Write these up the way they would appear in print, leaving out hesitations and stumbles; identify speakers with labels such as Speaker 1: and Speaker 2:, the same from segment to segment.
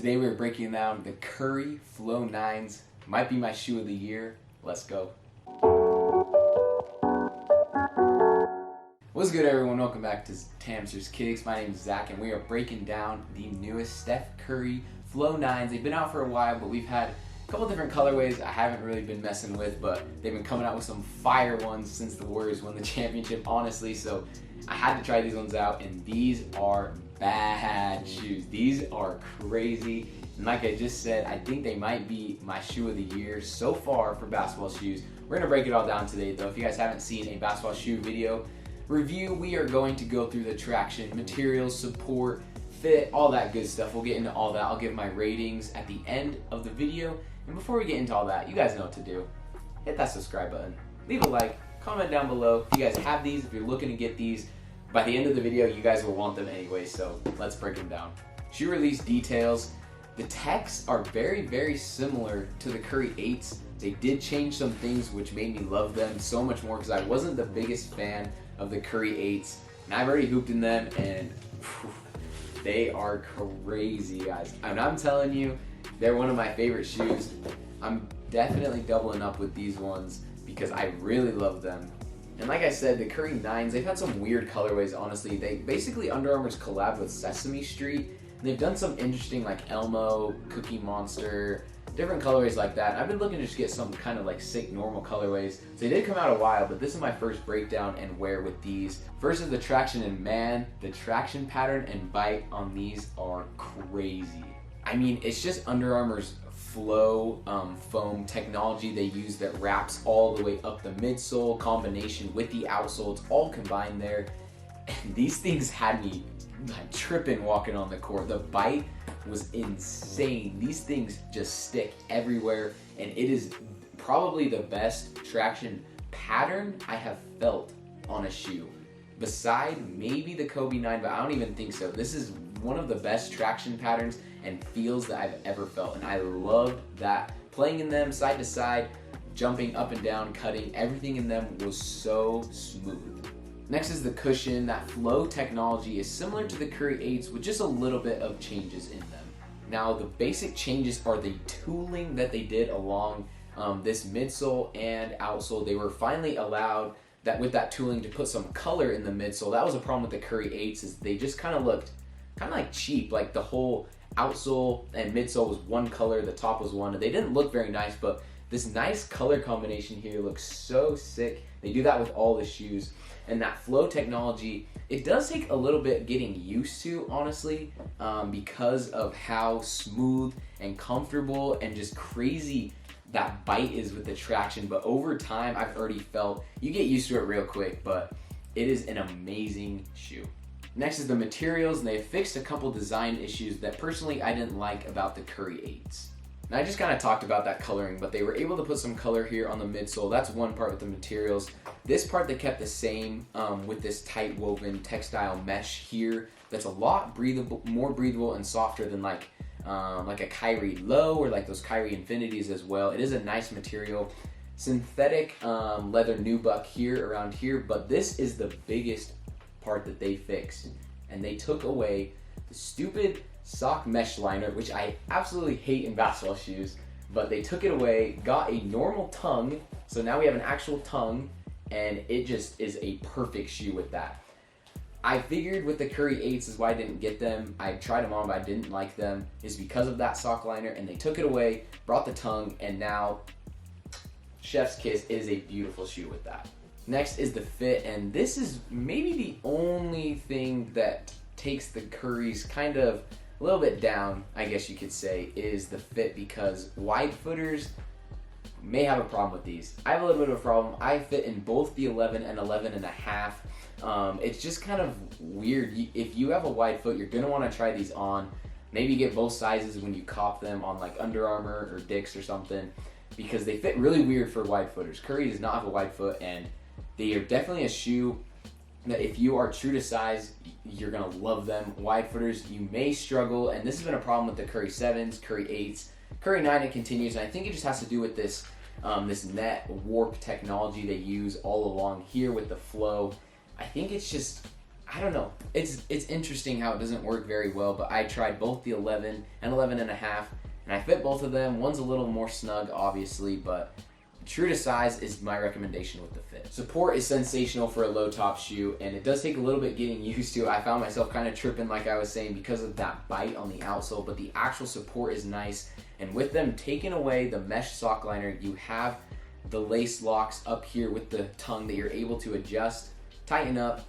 Speaker 1: Today we're breaking down the Curry Flow 9s. Might be my shoe of the year. Let's go. What's good, everyone? Welcome back to Tamster's Kicks. My name is Zach and we are breaking down the newest Steph Curry Flow 9s. They've been out for a while, but we've had a couple different colorways I haven't really been messing with, but they've been coming out with some fire ones since the Warriors won the championship, honestly. So I had to try these ones out, and these are bad shoes. These are crazy. And like I just said, I think they might be my shoe of the year so far for basketball shoes. We're gonna break it all down today though. If you guys haven't seen a basketball shoe video review, we are going to go through the traction, materials, support, fit, all that good stuff. We'll get into all that. I'll give my ratings at the end of the video. And before we get into all that, you guys know what to do. Hit that subscribe button, leave a like, comment down below if you guys have these, if you're looking to get these. By the end of the video, you guys will want them anyway, so let's break them down. Shoe release details. The techs are very, very similar to the Curry 8s. They did change some things which made me love them so much more because I wasn't the biggest fan of the Curry 8s. And I've already hooped in them and they are crazy, guys. And I'm telling you, they're one of my favorite shoes. I'm definitely doubling up with these ones because I really love them. And like I said, the Curry 9s, they've had some weird colorways, honestly. They basically, Under Armour's collabed with Sesame Street. And they've done some interesting like Elmo, Cookie Monster, different colorways like that. I've been looking to just get some kind of like sick normal colorways. So they did come out a while, but this is my first breakdown and wear with these. First is the traction, and man, the traction pattern and bite on these are crazy. I mean, it's just Under Armour's flow foam technology they use that wraps all the way up the midsole, combination with the outsole. It's all combined there. And these things had me like tripping walking on the court. The bite was insane. These things just stick everywhere, and it is probably the best traction pattern I have felt on a shoe. Beside maybe the Kobe 9, but I don't even think so. This is one of the best traction patterns and feels that I've ever felt, and I loved that. Playing in them side to side, jumping up and down, cutting, everything in them was so smooth. Next is the cushion. That flow technology is similar to the Curry 8s with just a little bit of changes in them. Now the basic changes are the tooling that they did along this midsole and outsole. They were finally allowed that with that tooling to put some color in the midsole. That was a problem with the Curry 8s, is they just kind of looked kind of like cheap. Like the whole outsole and midsole was one color, the top was one, and they didn't look very nice, but this nice color combination here looks so sick. They do that with all the shoes. And that flow technology, it does take a little bit getting used to, honestly, because of how smooth and comfortable and just crazy that bite is with the traction. But over time, I've already felt you get used to it real quick, but it is an amazing shoe. Next is the materials, and they fixed a couple design issues that personally I didn't like about the Curry 8s. And I just kind of talked about that coloring, but they were able to put some color here on the midsole. That's one part with the materials. This part they kept the same with this tight woven textile mesh here. That's a lot breathable, more breathable and softer than like a Kyrie Low or like those Kyrie Infinities as well. It is a nice material. Synthetic leather nubuck here around here, but this is the biggest part that they fixed, and they took away the stupid sock mesh liner, which I absolutely hate in basketball shoes, but they took it away, got a normal tongue, so now we have an actual tongue, and it just is a perfect shoe with that. I figured with the Curry 8s is why I didn't get them. I tried them on, but I didn't like them, is because of that sock liner, and they took it away, brought the tongue, and now chef's kiss. It is a beautiful shoe with that. Next is the fit, and this is maybe the only thing that takes the Currys kind of a little bit down, I guess you could say, is the fit, because wide footers may have a problem with these. I have a little bit of a problem. I fit in both the 11 and 11 and a half. It's just kind of weird. If you have a wide foot, you're going to want to try these on. Maybe get both sizes when you cop them on like Under Armour or Dick's or something, because they fit really weird for wide footers. Curry does not have a wide foot, and they are definitely a shoe that if you are true to size, you're gonna love them. Wide footers, you may struggle, and this has been a problem with the Curry 7s, Curry 8s, Curry 9. It continues, and I think it just has to do with this this net warp technology they use all along here with the flow. I think it's just, I don't know. It's interesting how it doesn't work very well, but I tried both the 11 and 11 and a half, and I fit both of them. One's a little more snug, obviously, but true to size is my recommendation with the fit. Support is sensational for a low top shoe, and it does take a little bit getting used to. I found myself kind of tripping, like I was saying, because of that bite on the outsole, but the actual support is nice. And with them taking away the mesh sock liner, you have the lace locks up here with the tongue that you're able to adjust, tighten up,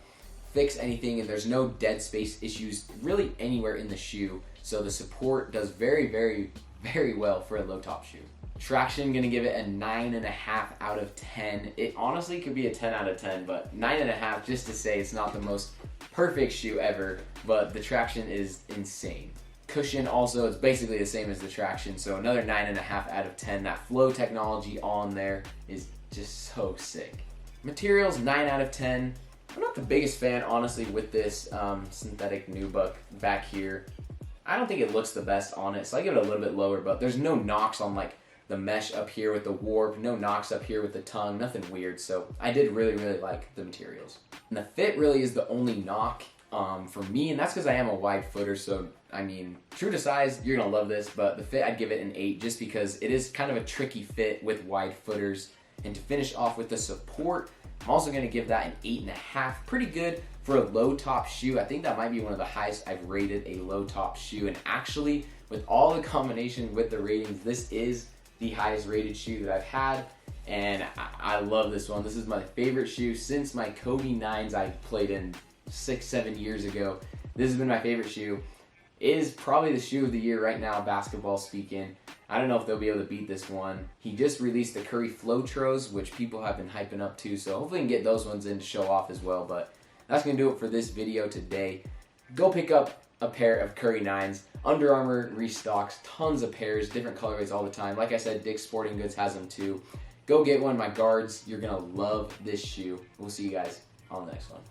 Speaker 1: fix anything, and there's no dead space issues really anywhere in the shoe. So the support does very, very, very well for a low top shoe. Traction, gonna give it a 9.5 out of 10. It honestly could be a 10 out of 10, but 9.5 just to say it's not the most perfect shoe ever, but the traction is insane. Cushion also, it's basically the same as the traction, so another 9.5 out of 10. That flow technology on there is just so sick. Materials, 9 out of 10. I'm not the biggest fan, honestly, with this synthetic nubuck back here. I don't think it looks the best on it, so I give it a little bit lower, but there's no knocks on like the mesh up here with the warp, no knocks up here with the tongue, nothing weird, so I did really, really like the materials. And the fit really is the only knock for me, and that's because I am a wide footer, so I mean, true to size, you're gonna love this, but the fit, I'd give it an 8 just because it is kind of a tricky fit with wide footers. And to finish off with the support, I'm also gonna give that an 8.5. Pretty good for a low top shoe. I think that might be one of the highest I've rated a low top shoe, and actually, with all the combination with the ratings, this is the highest rated shoe that I've had, and I love this one. This is my favorite shoe since my Kobe 9s I played in 6-7 years ago. This has been my favorite shoe. It is probably the shoe of the year right now, basketball speaking. I don't know if they'll be able to beat this one. He just released the Curry Flotros, which people have been hyping up too, so hopefully we can get those ones in to show off as well, but that's gonna do it for this video today. Go pick up a pair of Curry 9s. Under Armour restocks tons of pairs, different colorways all the time. Like I said, Dick's Sporting Goods has them too. Go get one, my guards. You're gonna love this shoe. We'll see you guys on the next one.